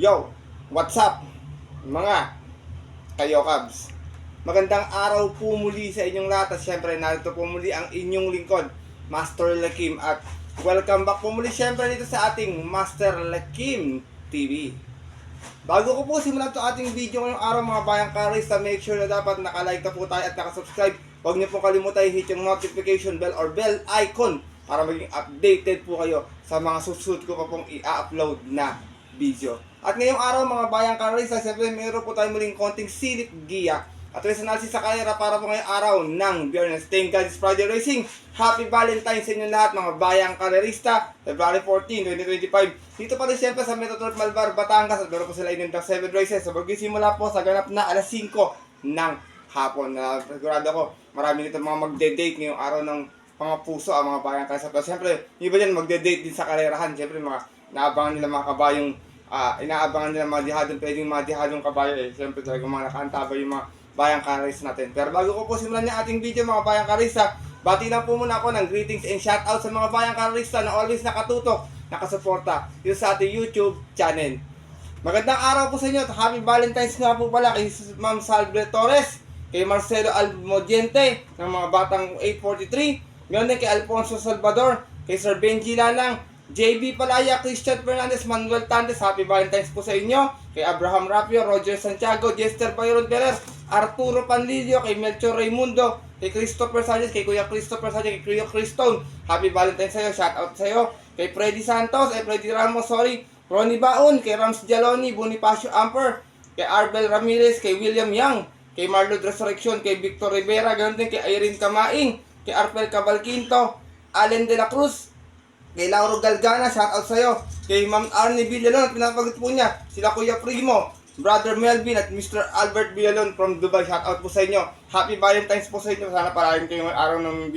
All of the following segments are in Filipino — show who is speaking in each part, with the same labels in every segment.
Speaker 1: Yo, what's up mga kayo Cubs? Magandang araw po muli sa inyong lahat at syempre narito po muli ang inyong lingkod, Master Lakim, at welcome back po muli syempre dito sa ating Master Lakim TV. Bago ko po simulan ito ating video ngayong araw mga bayang karista, make sure na dapat nakalike na po tayo at nakasubscribe. Huwag niyo po kalimutan i-hit yung notification bell or bell icon para maging updated po kayo sa mga susunod ko pa pong i-upload na video. At ngayong araw mga bayang karista, siyempre mayroon po tayo muling konting silip giya at race analysis sa karera para po ngayong araw ng Biyernes. Thank God it's Friday Racing. Happy Valentine's sa inyo lahat mga bayang karerista. February 14, 2025. Dito pa rin siyempre sa Metro Turf Malvar, Batangas. At meron po sila inintang 7 races. So magsisimula po sa ganap na alas 5 ng hapon. Sigurado ko marami dito mga magde-date ngayong araw ng mga puso ang mga bayang karerista. Pero siyempre iba dyan magde-date din sa karerahan. Siyempre mga naabangan nila mga kabayong inaabangan nila mga dihadong, pwedeng mga dihadong kabayo siyempre talaga mga nakaantaba yung mga bayang karista natin. Pero bago ko po simulan yung ating video mga bayang karista, bati lang po muna ako ng greetings and shoutout sa mga bayang karista na always nakatutok, nakasuporta yung sa ating YouTube channel. Magandang araw po sa inyo at happy Valentine's nga po pala kay Ma'am Salve Torres, kay Marcelo Almodiente ng mga batang 843, ganoon din kay Alfonso Salvador, kay Sir Benji Lalang, JB Palaya, Christian Fernandez, Manuel Tandes, happy Valentine's po sa inyo. Kay Abraham Rapio, Roger Santiago, Jester Byron Perez, Arturo Panlilio, kay Melchor Raimundo, kay Christopher Sanchez, kay Kuya Christopher Sanchez, kay Kuya Cristone, happy Valentine's sa iyo, shout out sa iyo. Kay Freddy Santos, Freddy Ramos, Ronnie Baon, kay Rams Jaloni, Bonifacio Amper, kay Arbel Ramirez, kay William Yang, kay Marlon Resurrection, kay Victor Rivera, ganoon din kay Irene Kamaing, kay Arpel Cabalquinto, Allen de la Cruz, kay Lauro Galgana, shoutout sa'yo. Kay Ma'am Arnie Villalon, pinapagot po niya. Sila Kuya Primo, Brother Melvin at Mr. Albert Villalon from Dubai, shoutout po sa inyo. Happy Valentine's po sa inyo. Sana parahin kayo ng araw ng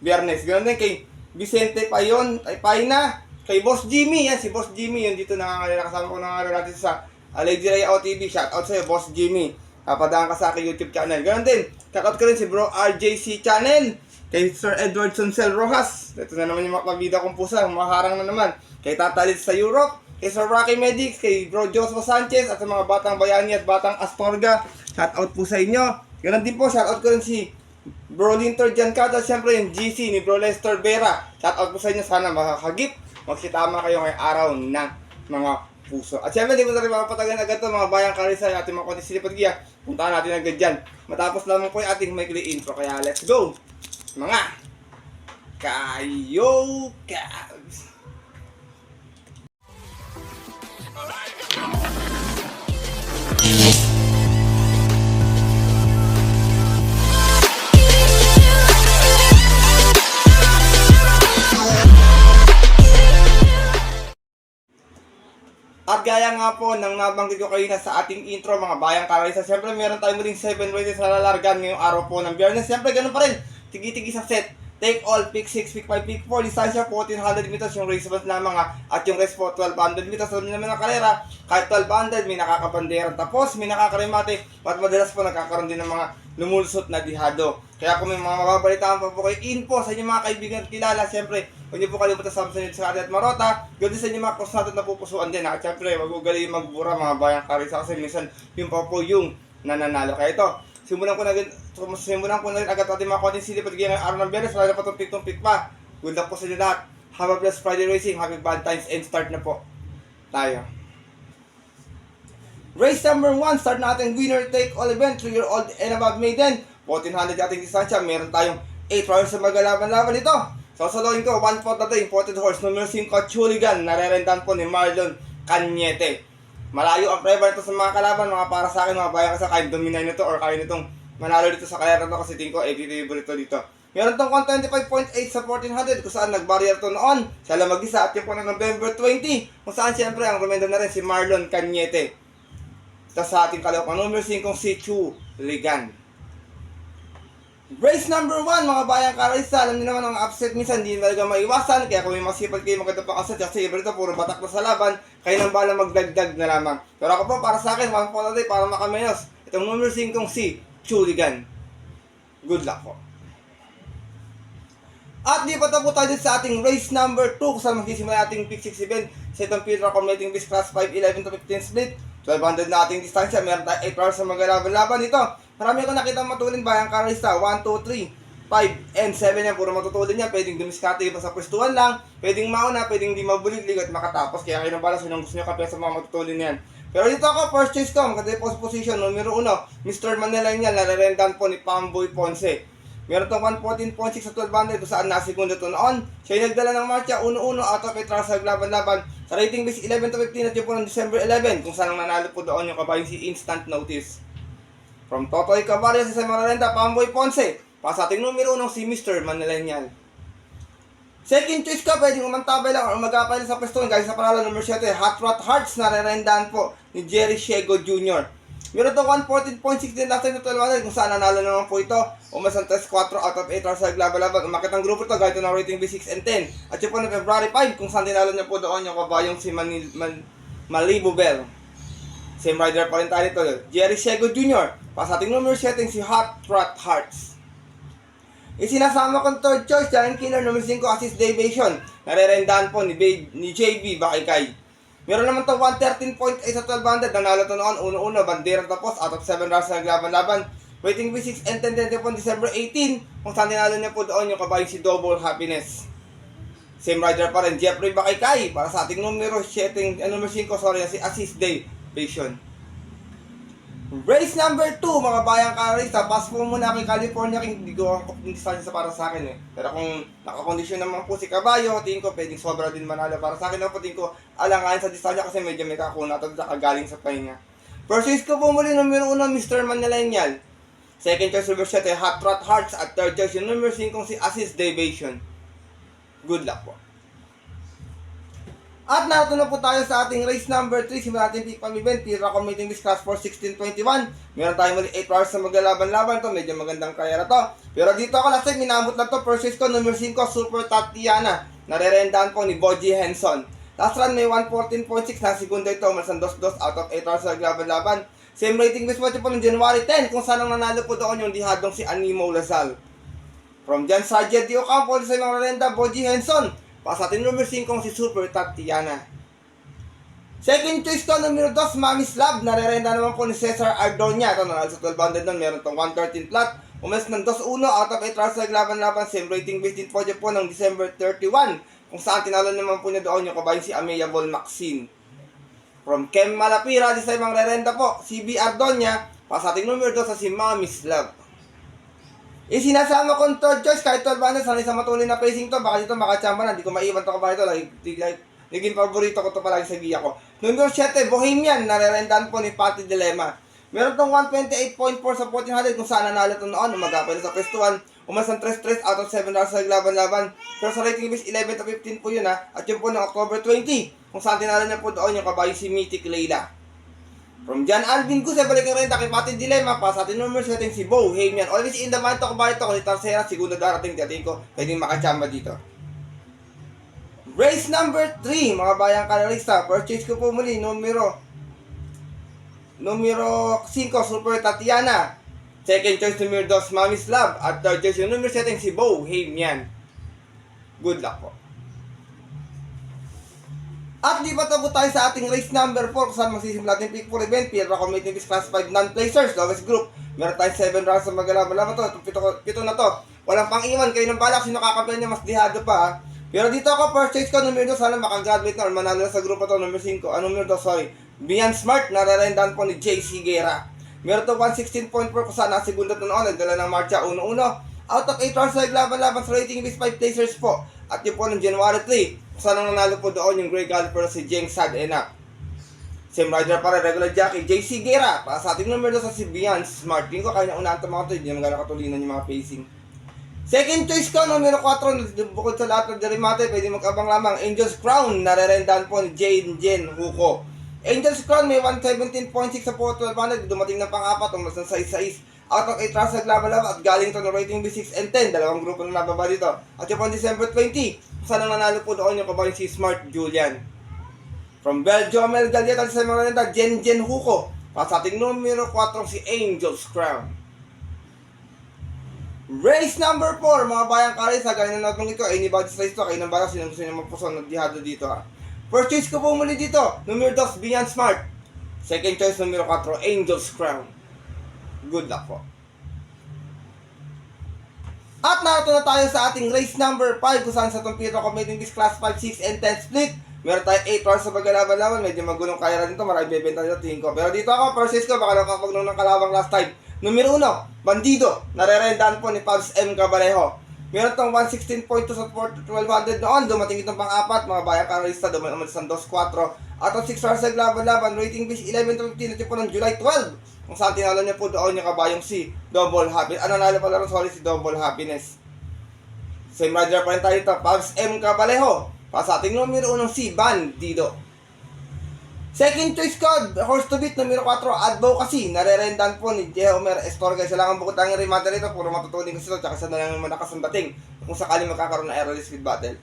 Speaker 1: Biyernes. Ganoon din kay Vicente Payon, ay Payna, kay Boss Jimmy. Yan, si Boss Jimmy. Yan dito nakasama ko natin sa Lady Ray OTV. Shoutout sa'yo, Boss Jimmy. Kapadaan ka sa aking YouTube channel. Ganoon din, shoutout ko rin si Bro RJC Channel. Kay Sir Edward Soncel Rojas, ito na naman yung mga pabida kong pusa, maharang na naman. Kay Tatalit sa Europe, kay Sir Rocky Medics, kay Bro Joshua Sanchez, at sa mga batang bayani at batang Astorga, shout out po sa inyo. Ganon din po, shout out ko rin si Bro Linter Giancata, siyempre yung GC ni Bro Lester Vera. Shout out po sa inyo, sana makakagip, magsitama kayo ngayong araw ng mga puso. At siyempre, di ko na rin mapatagan agad ito, mga bayang karisa, yung ating mga konti silipad giya. Puntahan natin agad dyan. Matapos lamang po yung ating maikli intro, kaya let's go! Mga kayo Cubs. At gaya nga po nang nabanggit ko kayo na sa ating intro mga bayang karisa, siyempre meron tayong muling 7 races na lalargan ngayong araw po ng Biyernes. Siyempre ganun pa rin, tigi-tigi sa set, take all, pick 6, pick 5, pick 4, distansya 1400 meters yung race event lamang at yung race po 1200 meters. Alam niyo naman ang karera, kahit 1200 may nakakabanderang tapos, may nakakarimate at madalas po nagkakaroon din ng mga lumulusot na dihado. Kaya kung may mga mababalitaan pa po kayo, info sa inyong mga kaibigan at kilala, siyempre huwag niyo po kalimutan sa Samsung sa Ate at Marota, ganoon sa inyong mga cross natin na pupusuan din at siyempre wag ugali magbura mga bayang karisa kasi minsan yung pa po yung nananalo. Kaya ito, simulan ko na rin agad ating mga konting silip at ngayong araw ng Biyernes. Wala na pa tumpik-tumpik pa. Good luck po sa inyo lahat. Have a blessed Friday Racing. Happy Valentine's and start na po tayo. Race number 1. Start natin winner take all event. 3-year-old and above maiden. 1400 ating distansya. Meron tayong 8 rounds sa magalaban-laban ito. Sasaloin ko 1-4 na ito. Imported horse number 5 Chuligan. Narerendan po ni Marlon Cañete. Malayo ang preba nito sa mga kalaban, mga para sa akin, mga bayang kasi kahit dominay nito or kaya nitong manalo dito sa karera nito kasi tingin ko favorite dito. Meron tong 125.8 sa 1400 kung saan nag-barrier to noon sa Lamagisa at yung po ng November 20 kung saan siyempre ang rumendo na rin si Marlon Cañete. Ito sa ating kalawang number 5 si Chuligan. Race number 1 mga bayang karisa, alam niyo naman ang upset minsan hindi talaga maiwasan, kaya kung may masipag kayo maganda pa kasi iba ito puro batak na sa laban, kayo nang bala magdagdag na lamang. Pero ako po para sa akin 1 po na day para makamenos itong number 5 si Chuligan. Good luck po. At di pa tayo sa ating race number 2 kung saan magsisimula ating pick 6 event. sa itong Peter Committing Beast Class 5, 11 to 15 split. 1200 na ating distansya. Meron tayo 8 hours sa maglalaban-laban dito. Marami ko nakita matulin bayang karista. 1, 2, 3, 5, and 7 yan. Puro matutulin yan. Pwedeng dumiskate pa sa pwestuhan lang. Pwedeng mauna, pwedeng di mabuliglig at makatapos. Kaya kayo nang balas yun ang gusto nyo kapya sa mga matutulin yan. Pero dito ako, first choice ko. Maganda yung post position. Numero 1, Mr. Manila yan. Nararendan po ni Pamboy Ponce. Meron itong 114.6 sa 1200 kung saan nasigunda ito noon. Siya yung nagdala ng marcha, 1-1 out of 8 rounds sa laban-laban. Sa rating base 11 to 15 at yun po ng December 11 kung saan ang nanalo po doon yung kabayan si Instant Notice. From Totoy Caballo sa Samaralenta, Pamboy Ponce. Pa sa ating numero 1 si Mr. Manilenial. Second choice ka, pwedeng umantabay lang o mag-apay sa pwesto. Guys, sa pangalan number 7, Hot Rod Hearts na re-rendahan po ni Jerry Shego Jr. Meron itong 114.6 din last time na 1200 kung saan nanalo naman po ito. Umasang test 4 out of 8 rounds sa laban-laban. Umakit ang grupo ito, gaya ito ng rating B6 and 10. At yun po na February 5 kung saan tinalo niya po doon yung kabayong si Malibu Bell. Same rider pa rin tayo nito, Jerry Shego Jr. Pa sa ating number setting si Hot Rod Hearts. Isinasama kong third choice, Giant Killer number 5, Assist Deviation. Nare-rendahan po ni JB Bakikay. Meron naman ito 113.8 sa 1200. Nanalo ito noon, 1-1, bandera tapos out of 7 rounds sa naglaban-laban. Waiting B6 and 10 po December 18 kung saan tinalo niya po doon yung kabayan si Double Happiness. Same rider pa rin, Jeffrey Bakikay. Para sa ating numero 5, si Assist Day Vision. Race number 2, mga bayang karista. Pass po muna kay California King. Hindi ko ang distansya para sa akin Pero kung nakakondisyon naman po si Kabayo, tingin ko pwedeng sobra din manalo para sa akin. Ako tingin ko alanganin sa distansya kasi medyo may kakunatan sa kagaling sa pahinga. First choice ko po muli, numero 1, Mr. Manilenial. Second choice, number 7, Hot Rod Hearts. At third choice, yung number 5, si Assist Deviation. Good luck po. At narito na po tayo sa ating race number 3. Simulan natin pick pang event. Tira Committing Beast Class 4 1621. Meron tayong mali 8 hours na maglalaban-laban to. Medyo magandang karera to. Pero dito ako last time, minamot lang to. First choice ko, number 5, Super Tatiana. Nare-rendahan po ni Boji Henson. Last run may 114.6 na segunda ito. Malasan 2-2 out of 8 hours na maglalaban-laban. Same rating base watch po ng January 10. Kung saan ang nanalo po doon yung dihadong si Animo Lazal. From Jan Sargent Di Ocampo sa mga renda, Boji Henson. Pa sa ating number 5 si Super Tatiana. Second choice ko, numero 2, Mami's Love. Nare-renda naman po ni Cesar Ardonia. Ito, nanalo sa 1200 nun. Meron itong 113 flat. Umalis ng 2-1 out of 8 rounds sa laban-laban. Same rating based din po dyan po ng December 31. Kung saan tinalo naman po niya doon yung kabayan si Amiable Maxine. From Kem Malapira, di sa ibang re-renda po, CB Ardonia. Pa sa ating numero 2 sa si Mami's Love. Isinasama kong third choice kahit 1200 sanay sa matulin na pacing to. Baka dito makachamba na. Hindi ko maiwan to kabahay to. Naging paborito ko to palagi sa giya ko. Number 7, Bohemian. Nare-rendahan po ni Patty Dilema. Meron tong 128.4 sa 1400 kung saan nanalo to noon. Umagapay na sa pwestuhan. Umasang 3-3 out of 7 rounds sa laban-laban. Pero sa rating base 11 to 15 po yun At yun po ng October 20. Kung saan tinalo niya po doon yung kabahay si Mythic Leila. From John Alvin Guse, balik ang renta kay Pati Dilema. Pa sa ating number setting si Bohemian. Always in the mind to kabahay to. Kung Tarsera, segundo darating. Tiyatiin ko, pwedeng makachamba dito. Race number 3, mga bayang kalarista. Purchase ko po muli, numero 5, Super Tatiana. Second choice, numero 2, Mami's Love. At third choice, yung number setting si Bohemian. Good luck po. At di pa tapo tayo sa ating race number 4 kung saan magsisimula natin pick for event. Pierre Committing Beast Class 5 non-placers, lowest group. Meron tayong 7 rounds sa magalaban-laban to. Pito na to. Walang pang-iwan. Kayo ng balak. Sino kakampiyan niya mas dihado pa Pero dito ako, first choice ko, numero 2. Sana makagraduate na or manalo na sa grupo to. Number 5. Numero 2, sorry. Beyond Smart. Nararendahan po ni JC Guerra. Meron to 116.4 kung saan nasigunda to noon. Nagdala ng marcha 1-1. Out of 8 rounds sa laban-laban sa rating base 5 placers po. At yun po ng January 3. Kung saan ang nanalo po doon yung Grey Galper si Jeng Sad Enak. Same rider para regular jockey JC Guerra. Para sa ating numero sa si Beyond Smart. Tingin ko kaya na unahan ito mga ito. Hindi naman gano'ng katulinan yung mga pacing. Second choice ko, numero 4. Bukod sa lahat ng derimate, pwede mag-abang lamang. Angel's Crown. Nare-rendahan po ni Jen Huko. Angel's Crown may 117.6 sa 1200. Dumating na pang-apat. Umas ng 6-6. Out of 8 rounds naglaban-laban at galing ito ng rating B6 and 10. Dalawang grupo na nababa dito. At yun po December 20. Saan ang nanalo po doon yung kabayan si Smart Julian. From Belgium, Mel Galieta sa mga nanda, Jen Huko. Para sa ating numero 4 si Angel's Crown. Race number 4, mga bayang karisa. Gaya na natin ito, anybody's race to. Kayo nang bala, sinong gusto nyo magpuson ng dihado dito First choice ko po muli dito, numero 2, Beyond Smart. Second choice, numero 4, Angel's Crown. Good luck po. At narito na tayo sa ating race number 5 kung saan sa itong Pedro Committing this Class 5, 6, and 10 split. Meron tayo 8 hours sa pagkalaban-laban. Medyo magulong kaya rin ito. Maraming bebenta nito, tingin ko. Pero dito ako, first race ko, baka nakapag nung kalabang last time. Numero 1, Bandido. Narerendahan po ni Pabs M. Cabalejo. Meron itong 116.2 sa 1200 noon. Dumating itong pang-apat. Mga bayan karalista, dumating sa 2-4. At ang 6 hours sa laban-laban, rating base 11-15 ito po ng July 12. Kung saan tinalo niya po doon yung kabayong si Double Happiness. Nanalo pala rin, sorry, si Double Happiness. Same rider pa rin tayo dito, Pabs M. Cabalejo. Para sa ating numero 1 si Bandido. Second choice code, horse to beat, numero 4, Advocacy. Narerendan po ni Jehomer Estorga. Siya lang ang bukod tanging rematter ito. Puro matutunin ko sila. Tsaka siya na lang yung nakasang kung sakaling magkakaroon ng aerial speed battle.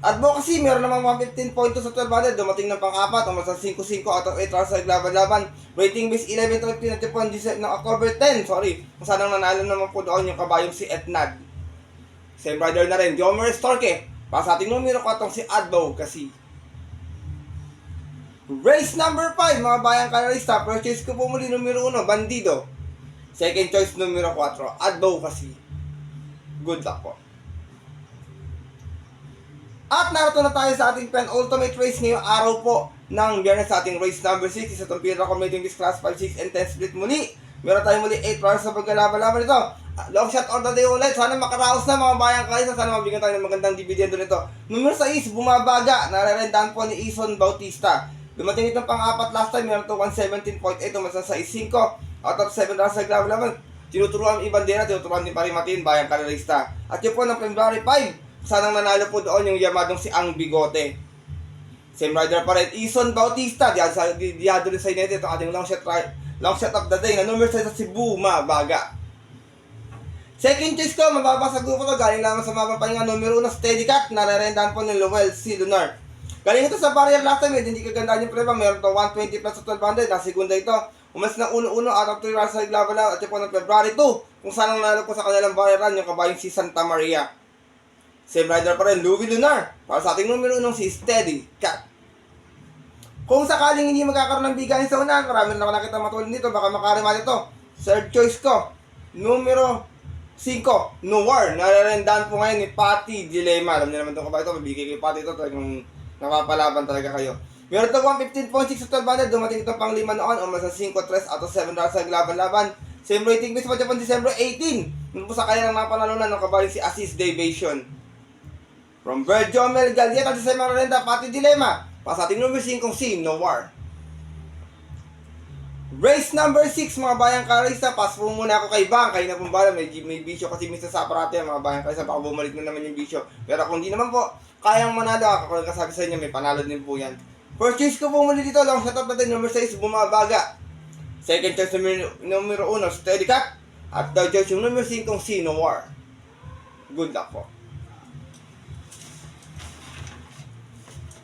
Speaker 1: Advocacy, meron namang 115.2 sa 1200. Dumating ng pang-apat. Umasang 5-5 out of 8 rounds sa laban-laban. Rating base 11-15 at po ng October 10. Sorry. Kung saan ang nanalo naman po doon yung kabayong si Etnad. Same rider na rin, Jehomer Estorga. Para sa ating numero 4 si Advocacy. Race number 5, mga bayang karalista. First choice ko po muli, numero 1, Bandido. Second choice, numero 4, Advocacy. Good luck po. At narito na tayo sa ating penultimate race ngayong araw po ng Biyernes sa ating race number 6. Isa itong Pedro Committing this Class 5, 6, and 10 split muli. Meron tayo muli 8 rounds sa pagkalaban-laban nito. Long shot on the day ulit. Sana makaraos na mga bayang karalista. Sana mabigyan tayo ng magandang dividendo nito. Numero 6, Bumabaga. Narerendahan po ni Ison Bautista. Dumating itong pang-apat last time, meron ito 117.8, umasan sa 5 out of 7 rounds sa laban-laban. Tinuturuan ang Ibandera, tinuturuan din Parimatin, bayang karalista. At yun po ng February 5, sanang nanalo po doon yung yamadong si Ang Bigote. Same rider pa rin, Ison Bautista, diyado rin sa United, itong ating long shot of the day, na numero 6 si Bumabaga. Second choice ko, mababa sa grupo to, galing lamang sa mabang pahinga, numero 1, Steady Cat, narerendahan po ni Lowell C. Lunar. Galing ito sa barrier last time, hindi kagandaan yung preba, meron ito 120 plus sa 1200, na segunda ito. Umas na 1-1 out of 3 rounds sa laban-laban at yung po ng February 2, kung saan ang nalo po sa kanilang barrier run, yung kabayong si Santa Maria. Same rider pa rin, Louis Lunar, para sa ating numero 1 si Steady Cat. Kung sakaling hindi magkakaroon ng bigayan sa unahan, marami na nakita matulad dito, baka makarimal ito. Third choice ko, numero 5, Noir, narerendahan po ngayon ni Patty Dilema. Alam niyo naman itong kabayo ito, mabigay kay Patty ito, talagang napapalaban talaga kayo. Meron ito 115.6 sa 1200, dumating ito pang 5 noon, umasa 5-3 out of 7 rounds sa laban-laban. Same rating base pa Japan December 18. Nung po sa kaya ng napanalunan ng kabayo si Assis Deviation. From Virgil Mel Galieta sa Marorenda, Patty Dilema. Pa sa ating number 5 si Noir. Race number 6, mga bayang karalista. Pass po muna ako kay Bang. Kayo na pong bala, may bisyo kasi minsan sa aparate mga bayang karalista. Baka bumalik na naman yung bisyo. Pero kung di naman po kayang manalo, ako kasabi sa inyo, may panalo din po yan. First choice ko po muli dito, long shot up natin, number 6, Bumabaga. Second choice, numero 1, Steady Cat. At third choice, yung number 5, si Noir. Good luck po.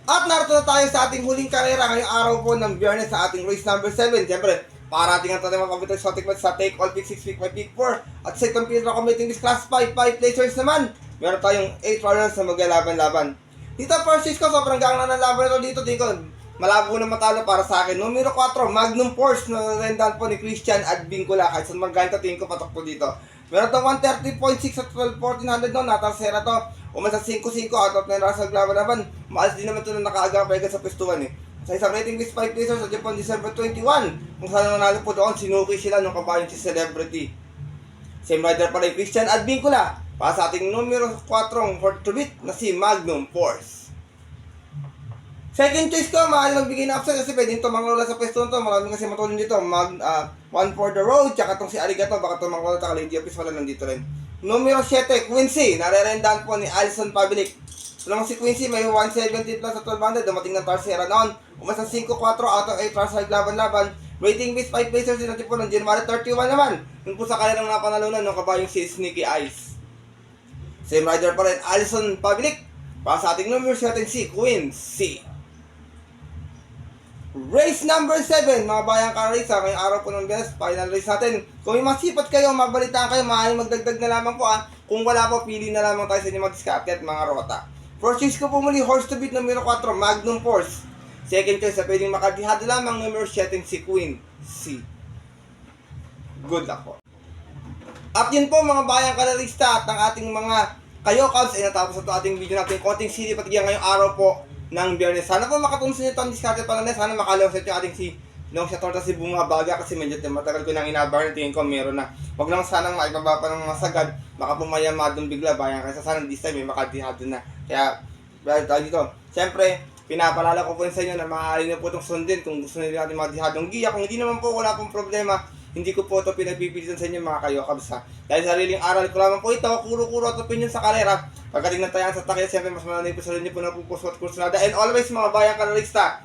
Speaker 1: At narito na tayo sa ating huling karera ngayong araw po ng Biyernes sa ating race number 7. Siyempre, parating ang tayo mga sa sa Take All, Pick 6, Pick 5, Pick 4. At sa itong Pedro Committing this Class 5 placers naman, meron tayong 8 runners na maglalaban-laban. Dito, first choice ko, sobrang gang na ng laban ito dito. Tingko, malabo na matalo para sa akin. Numero 4, Magnum Force, na rendan po ni Christian Advincula. Kahit saan magganito, tingin ko patok po dito. Meron itong 130.6 at 12-1400 noon. Natasera to. Umasa 5-5 out of 9 rounds sa laban-laban. Maalas din naman ito na nakaagapay sa pwestuhan eh. Sa isang rating list 5 placers sa Japan December 21. Kung saan nanalo po doon, sinuki sila nung kabayan si Celebrity. Same rider pa rin, Christian Advincula. Para sa ating numero 4 for to beat na si Magnum Force. Second choice ko, maaari magbigay na upset kasi pwede ito manglola sa pwesto nito. Maraming kasi matulong dito. One for the road, tsaka itong si Arigato, baka ito manglola, tsaka Lady Office wala nandito rin. Numero 7, Quincy, narerendahan po ni Alison Pavlik. Alam mo si Quincy, may 170 plus sa 1200, dumating ng Tarsera noon. Umasa 5-4 out of 8 rounds sa laban-laban. Rating base 5 placers din natin po ng January 31 naman. Yung po sa kanilang napanalunan ng kabayong si Sneaky Eyes. Same rider pa rin, Alison Pavlik. Para sa ating numero 7 si Quincy. Race number 7, mga bayang karalista, ngayong araw po ng best, final race natin. Kung may masipat kayo, mabalitaan kayo, maaaring magdagdag na lamang po Kung wala po, pili na lamang tayo sa inyo mag-discard at mga rota. First choice ko po muli, horse to beat numero 4, Magnum Force. Second choice na pwedeng makadihado lamang numero 7, si Queen C. Good luck po. At yun po mga bayang kalarista at ang ating mga Kayokabs ay natapos na ito ating video natin. Konting silip at ngayong araw po ng Biyernes. Sana po makatulong sa inyo ito ang diskarte pa na sana makalaw sa ito yung ating si Long Shot Torta si Bumabaga kasi medyo matagal ko nang inabangan. Tingin ko meron na. Huwag lang sanang maibaba pa ng masagad. Baka pumaya madong bigla bayang kasi sana this time may makadihado na. Kaya, dito. Siyempre, pinapalala ko po sa inyo na maaari na po itong sundin kung gusto nila natin madihadong giya. Kung hindi naman po, wala pong problema. Hindi ko po ito pinagpipilitan sa inyo mga Kayokabs ha. Dahil sariling aral ko lamang po ito, kuro-kuro at opinion sa kalera. Pagdating ng tayan sa takya, siyempre mas malalay po sa inyo po na pupuso at kursunada. And always mga bayang kalarista,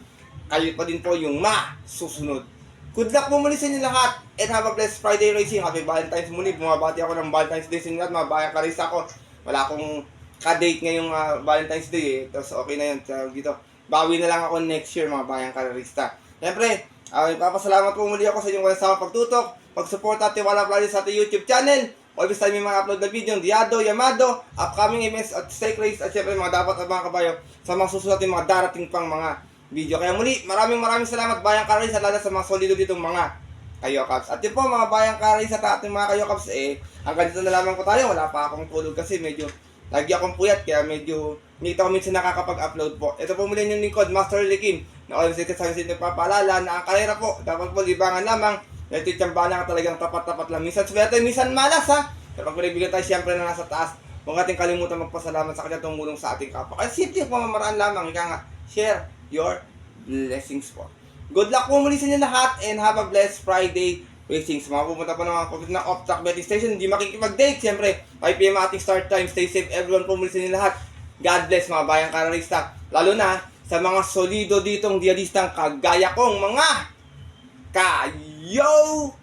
Speaker 1: kayo pa din po yung masusunod. Good luck po muli sa inyo lahat and have a blessed Friday racing. Happy Valentine's muli. Bumabati ako ng Valentine's Day sa inyo lahat mga bayang kalarista ko. Wala akong ka-date ngayong Valentine's Day eh. Tapos okay na yun. Dito. Bawi na lang ako next year mga bayang kalarista. Siyempre, papasalamat po muli ako sa inyong walang sama pagtutok, pag-support at tiwala palagi sa ating YouTube channel. Always time may mga upload na video, Diado, Yamado, upcoming events at stake race at syempre mga dapat at mga kabayo sa mga susunod natin mga darating pang mga video. Kaya muli, maraming salamat bayang kalarista at lalo sa mga solido ditong mga Kayokabs. At yun po mga bayang kalarista at ating mga Kayokabs hanggang dito na lamang po tayo. Wala pa akong tulog kasi medyo lagi akong puyat kaya medyo hindi ako minsan nakakapag-upload po. Ito po muli yung lingkod, Master Lekim. Na always sa inyo nagpapaalala na ang karera po dapat po libangan lamang. Ito yung tiyambala ka talagang tapat-tapat lang. Minsan swerte, minsan malas ha. Pero pag pinibigyan tayo siyempre na nasa taas, huwag natin kalimutan magpasalamat sa kanya tumulong sa ating kapwa. Kasi simple yung pamamaraan lamang. Ika nga, share your blessings po. Good luck po muli sa inyo lahat and have a blessed Friday racing. Sa mga pupunta po ng mga kapit na off-track betting station, hindi makikipag-date. Siyempre, 5 PM ating start time. Stay safe everyone po muli sa inyo lahat. God bless mga bayang kalarista. Lalo na sa mga solido ditong dialistang kagaya kong mga Kayokabs.